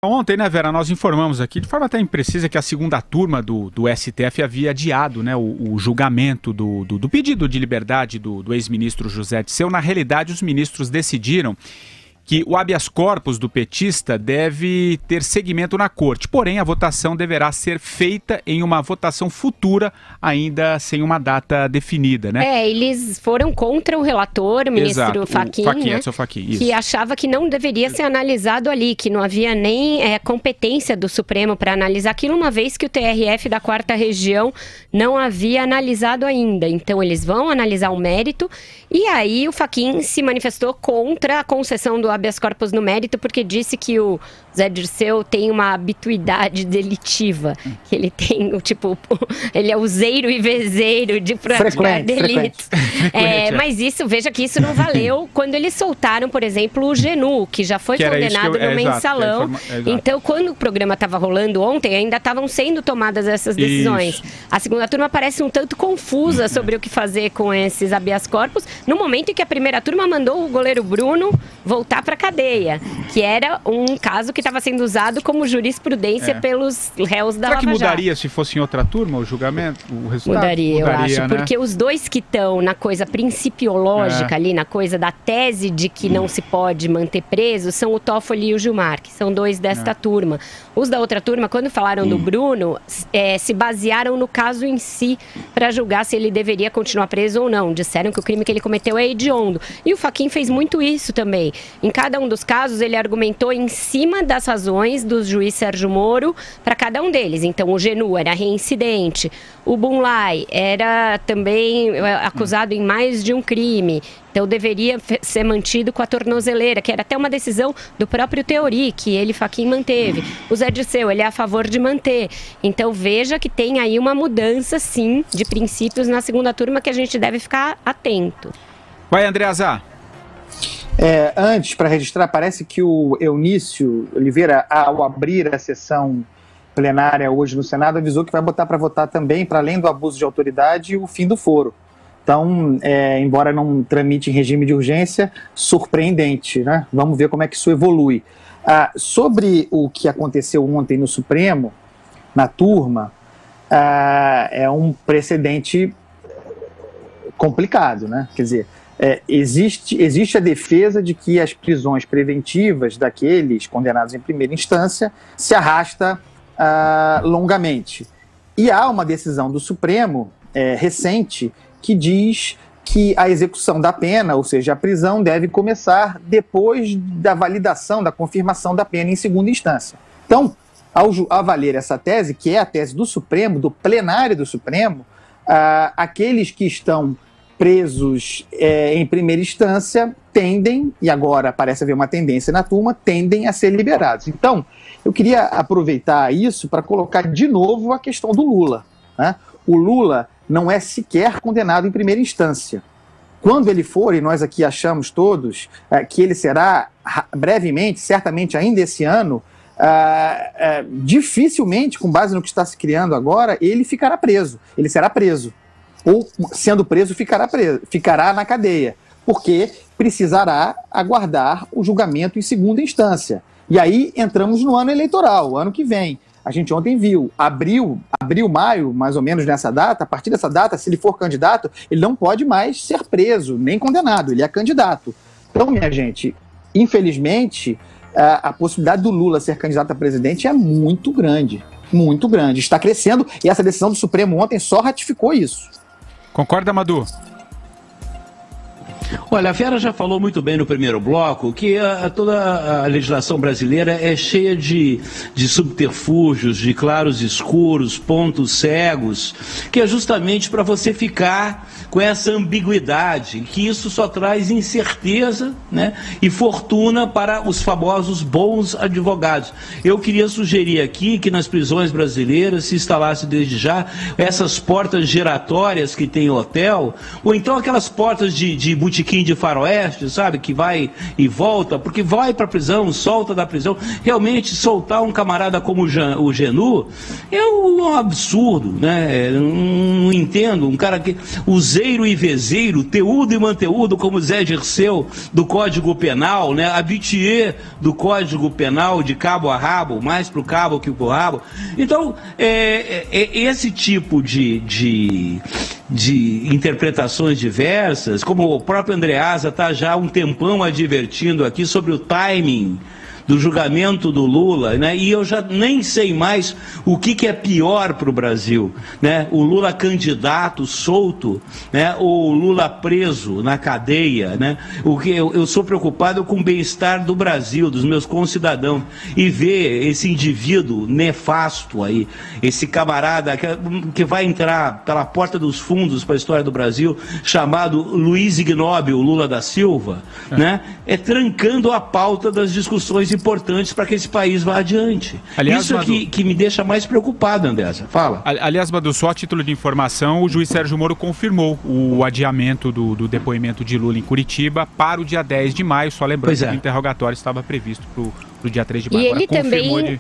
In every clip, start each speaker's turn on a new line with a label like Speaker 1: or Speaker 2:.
Speaker 1: Ontem, né, Vera, nós informamos aqui de forma até imprecisa que a segunda turma do STF havia adiado, né, o julgamento do pedido de liberdade do ex-ministro José Dirceu. Na realidade, os ministros decidiram que o habeas corpus do petista deve ter seguimento na corte, porém a votação deverá ser feita em uma votação futura, ainda sem uma data definida, né?
Speaker 2: Eles foram contra o relator, o ministro Fachin, né, que achava que não deveria ser analisado ali, que não havia nem competência do Supremo para analisar aquilo, uma vez que o TRF da 4ª Região não havia analisado ainda. Então eles vão analisar o mérito, e aí o Fachin se manifestou contra a concessão do habeas corpus no mérito, porque disse que o Zé Dirceu tem uma habituidade delitiva, que ele tem, ele é useiro e vezeiro de praticar delitos. Mas isso, veja que isso não valeu quando eles soltaram, por exemplo, o Genu, que já foi condenado no mensalão. Então, quando o programa estava rolando ontem, ainda estavam sendo tomadas essas decisões. Isso. A segunda turma parece um tanto confusa sobre o que fazer com esses habeas corpus, no momento em que a primeira turma mandou o goleiro Bruno voltar para a cadeia, que era um caso que estava sendo usado como jurisprudência pelos réus da Lava Jato.
Speaker 1: Será que mudaria se fosse em outra turma o julgamento, o resultado?
Speaker 2: Mudaria, eu acho, né? Porque os dois que estão na coisa principiológica ali, na coisa da tese de que não se pode manter preso, são o Toffoli e o Gilmar, que são dois desta turma. Os da outra turma, quando falaram do Bruno, se basearam no caso em si para julgar se ele deveria continuar preso ou não. Disseram que o crime que ele cometeu é hediondo. E o Fachin fez muito isso também. Em cada um dos casos, ele argumentou em cima das razões do juiz Sérgio Moro para cada um deles. Então, o Genu era reincidente, o Bunlai era também acusado em mais de um crime, então deveria ser mantido com a tornozeleira, que era até uma decisão do próprio Teori, que ele, Fachin, manteve. O Zé Dirceu, ele é a favor de manter. Então, veja que tem aí uma mudança, sim, de princípios na segunda turma que a gente deve ficar atento.
Speaker 1: Vai, Andreasa.
Speaker 3: Antes, para registrar, parece que o Eunício Oliveira, ao abrir a sessão plenária hoje no Senado, avisou que vai botar para votar também, para além do abuso de autoridade, o fim do foro. Então, embora não tramite em regime de urgência, surpreendente, né? Vamos ver como é que isso evolui. Sobre o que aconteceu ontem no Supremo, na turma, é um precedente complicado, né? Quer dizer, existe a defesa de que as prisões preventivas daqueles condenados em primeira instância se arrasta longamente. E há uma decisão do Supremo recente que diz que a execução da pena, ou seja, a prisão, deve começar depois da validação, da confirmação da pena em segunda instância. Então, ao valer essa tese, que é a tese do Supremo, do plenário do Supremo, aqueles que estão presos em primeira instância tendem, e agora parece haver uma tendência na turma, tendem a ser liberados. Então, eu queria aproveitar isso para colocar de novo a questão do Lula, né? O Lula não é sequer condenado em primeira instância. Quando ele for, e nós aqui achamos todos que ele será brevemente, certamente ainda esse ano, dificilmente, com base no que está se criando agora, ele ficará preso. Ele será preso. Ou, sendo preso, ficará na cadeia, porque precisará aguardar o julgamento em segunda instância. E aí entramos no ano eleitoral, o ano que vem. A gente ontem viu, abril, maio, mais ou menos nessa data, a partir dessa data, se ele for candidato, ele não pode mais ser preso, nem condenado, ele é candidato. Então, minha gente, infelizmente, a possibilidade do Lula ser candidato a presidente é muito grande, está crescendo, e essa decisão do Supremo ontem só ratificou isso.
Speaker 1: Concorda, Madu?
Speaker 4: Olha, a Vera já falou muito bem no primeiro bloco que toda a legislação brasileira é cheia de subterfúgios, de claros escuros, pontos cegos, que é justamente para você ficar com essa ambiguidade, que isso só traz incerteza, né, e fortuna para os famosos bons advogados. Eu queria sugerir aqui que nas prisões brasileiras se instalasse desde já essas portas giratórias que tem em hotel, ou então aquelas portas de multiplexo tiquinho de faroeste, sabe? Que vai e volta, porque vai para a prisão, solta da prisão. Realmente, soltar um camarada como o Genu é um absurdo, né? Não entendo. Um cara que... useiro e vezeiro, teudo e manteudo, como Zé Dirceu, do Código Penal, né? Habitier do Código Penal, de cabo a rabo, mais pro cabo que pro rabo. Então, esse tipo de interpretações diversas, como o próprio Andreasa está já há um tempão advertindo aqui sobre o timing do julgamento do Lula, né? E eu já nem sei mais o que é pior para o Brasil, né? O Lula candidato, solto, né? Ou o Lula preso na cadeia, né? O que eu sou preocupado com o bem-estar do Brasil, dos meus concidadãos, e ver esse indivíduo nefasto aí, esse camarada que vai entrar pela porta dos fundos para a história do Brasil, chamado Luiz Ignóbil Lula da Silva, né? Trancando a pauta das discussões importantes para que esse país vá adiante. Aliás, isso é que me deixa mais preocupado, Andressa. Fala.
Speaker 1: Aliás, Madu, só a título de informação, o juiz Sérgio Moro confirmou o adiamento do depoimento de Lula em Curitiba para o dia 10 de maio, só lembrando que o interrogatório estava previsto para o dia 3 de maio.
Speaker 2: E ele também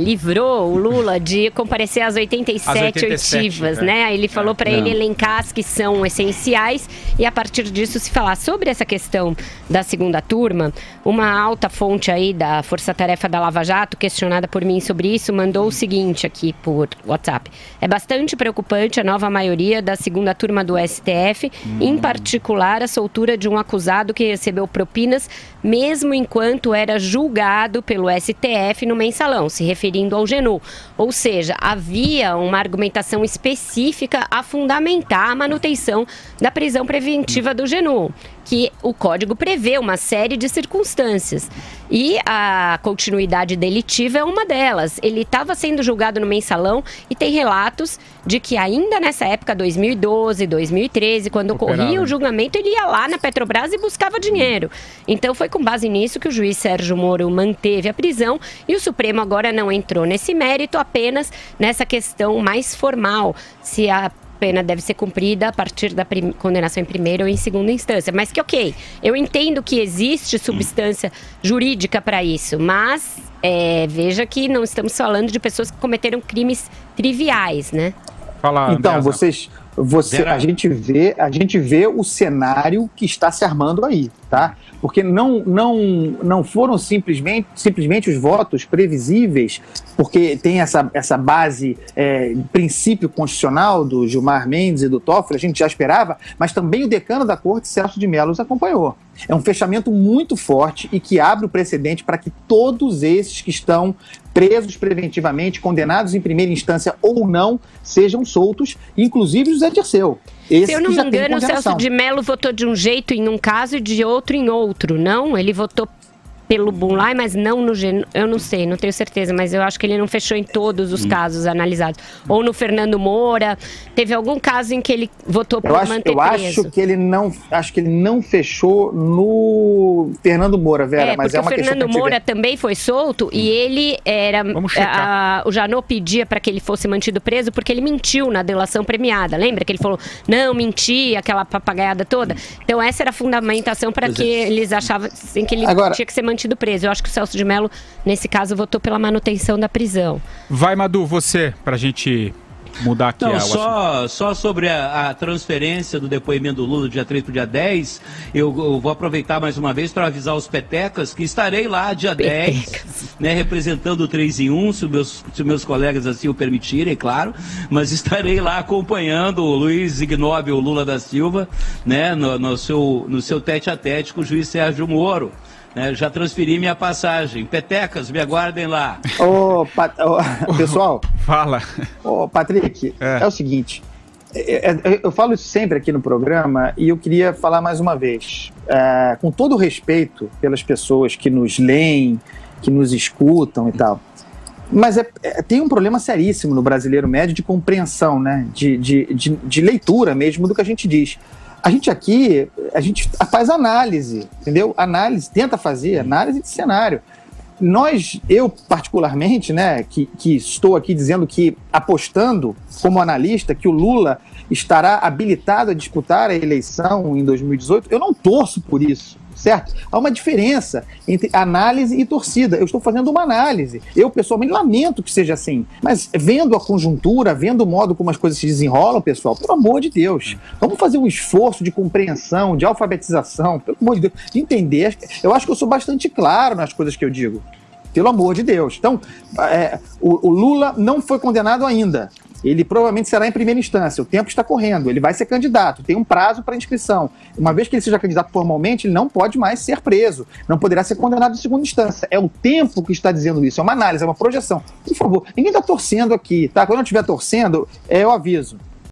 Speaker 2: livrou o Lula de comparecer às 87 oitivas, né? Ele falou para ele elencar as que são essenciais e a partir disso se falar sobre essa questão da segunda turma. Uma alta fonte aí da Força Tarefa da Lava Jato, questionada por mim sobre isso, mandou o seguinte aqui por WhatsApp: é bastante preocupante a nova maioria da segunda turma do STF, em particular a soltura de um acusado que recebeu propinas mesmo enquanto era julgado pelo STF no mensalão, se referindo ao Genu. Ou seja, havia uma argumentação específica a fundamentar a manutenção da prisão preventiva do Genu, que o Código prevê uma série de circunstâncias. E a continuidade delitiva é uma delas. Ele estava sendo julgado no mensalão e tem relatos de que ainda nessa época, 2012, 2013, quando ocorria o julgamento, ele ia lá na Petrobras e buscava dinheiro. Então foi com base nisso que o juiz Sérgio Moro manteve a prisão e o Supremo agora não entrou nesse mérito, apenas nessa questão mais formal, se a pena deve ser cumprida a partir da condenação em primeira ou em segunda instância. Mas que ok, eu entendo que existe substância jurídica para isso, mas veja que não estamos falando de pessoas que cometeram crimes triviais, né?
Speaker 3: Fala, então, a gente vê o cenário que está se armando aí, tá? Porque não foram simplesmente os votos previsíveis, porque tem essa base, princípio constitucional do Gilmar Mendes e do Toffoli, a gente já esperava, mas também o decano da Corte, Celso de Mello, os acompanhou. É um fechamento muito forte e que abre o precedente para que todos esses que estão presos preventivamente, condenados em primeira instância ou não, sejam soltos, inclusive o Zé Dirceu.
Speaker 2: Se eu não me engano, o Celso de Mello votou de um jeito em um caso e de outro em outro, não? Ele votou pelo Bunlai, mas não no Genu. Eu não sei, não tenho certeza, mas eu acho que ele não fechou em todos os casos analisados. Ou no Fernando Moura. Teve algum caso em que ele votou por manter preso?
Speaker 3: Acho que ele não fechou no Fernando Moura, Vera, mas é uma questão.
Speaker 2: O Fernando Moura também foi solto e ele era. O Janot pedia para que ele fosse mantido preso porque ele mentiu na delação premiada. Lembra que ele falou, não, menti, aquela papagaiada toda? Então essa era a fundamentação para que eles achavam que ele tinha que ser mantido preso. Eu acho que o Celso de Mello, nesse caso, votou pela manutenção da prisão.
Speaker 1: Vai, Madu, você, pra gente mudar aqui.
Speaker 4: Não, só sobre a transferência do depoimento do Lula do dia 3 para o dia 10, eu vou aproveitar mais uma vez para avisar os petecas que estarei lá dia 10, né, representando o 3 em 1, se meus colegas assim o permitirem, claro, mas estarei lá acompanhando o Luiz Ignóbil Lula da Silva, né, no seu tete-a-tete com o juiz Sérgio Moro. Já transferi minha passagem. Petecas, me aguardem lá.
Speaker 3: Pessoal.
Speaker 1: Fala.
Speaker 3: Patrick, é o seguinte. Eu falo isso sempre aqui no programa e eu queria falar mais uma vez. Com todo o respeito pelas pessoas que nos leem, que nos escutam e tal. Mas tem um problema seríssimo no brasileiro médio de compreensão, né? De leitura mesmo do que a gente diz. A gente faz análise, entendeu? Tenta fazer análise de cenário. Eu particularmente, né, que estou aqui dizendo que, apostando como analista, que o Lula estará habilitado a disputar a eleição em 2018? Eu não torço por isso, certo? Há uma diferença entre análise e torcida. Eu estou fazendo uma análise. Eu, pessoalmente, lamento que seja assim. Mas vendo a conjuntura, vendo o modo como as coisas se desenrolam, pessoal, pelo amor de Deus, vamos fazer um esforço de compreensão, de alfabetização, pelo amor de Deus, de entender. Eu acho que eu sou bastante claro nas coisas que eu digo. Pelo amor de Deus. Então, o Lula não foi condenado ainda. Ele provavelmente será em primeira instância. O tempo está correndo. Ele vai ser candidato. Tem um prazo para inscrição. Uma vez que ele seja candidato formalmente, ele não pode mais ser preso. Não poderá ser condenado em segunda instância. É o tempo que está dizendo isso. É uma análise, é uma projeção. Por favor, ninguém está torcendo aqui, tá? Quando eu estiver torcendo, eu aviso.